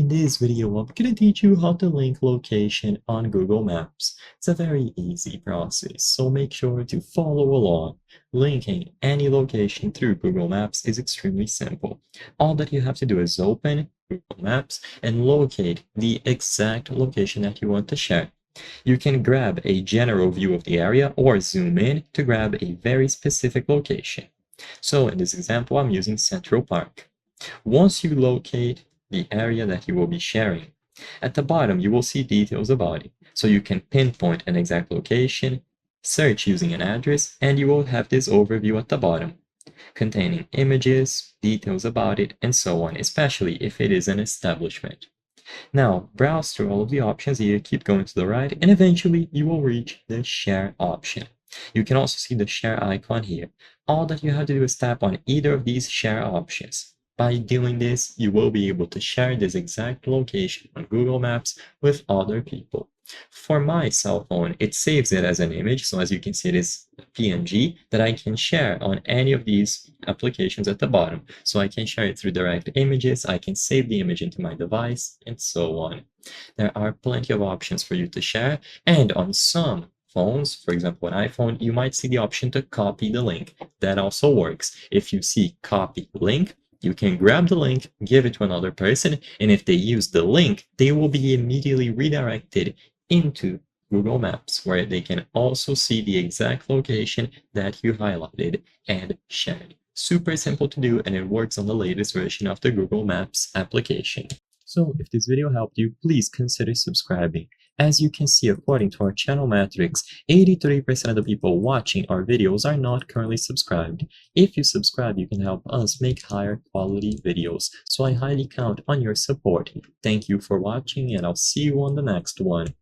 In this video, I'm going to teach you how to link location on Google Maps. It's a very easy process, so make sure to follow along. Linking any location through Google Maps is extremely simple. All that you have to do is open Google Maps and locate the exact location that you want to share. You can grab a general view of the area or zoom in to grab a very specific location. So in this example, I'm using Central Park. Once you locate the area that you will be sharing, at the bottom you will see details about it. So you can pinpoint an exact location, search using an address, and you will have this overview at the bottom, containing images, details about it, and so on, especially if it is an establishment. Now, browse through all of the options here, keep going to the right, and eventually you will reach the share option. You can also see the share icon here. All that you have to do is tap on either of these share options. By doing this, you will be able to share this exact location on Google Maps with other people. For my cell phone, it saves it as an image, so as you can see, it is PNG that I can share on any of these applications at the bottom. So I can share it through direct images, I can save the image into my device, and so on. There are plenty of options for you to share, and on some phones, for example, an iPhone, you might see the option to copy the link. That also works. If you see copy link, you can grab the link, give it to another person, and if they use the link, they will be immediately redirected into Google Maps, where they can also see the exact location that you highlighted and shared. Super simple to do, and it works on the latest version of the Google Maps application. So if this video helped you, please consider subscribing. As you can see, according to our channel metrics, 83% of the people watching our videos are not currently subscribed. If you subscribe, you can help us make higher quality videos, so I highly count on your support. Thank you for watching, and I'll see you on the next one.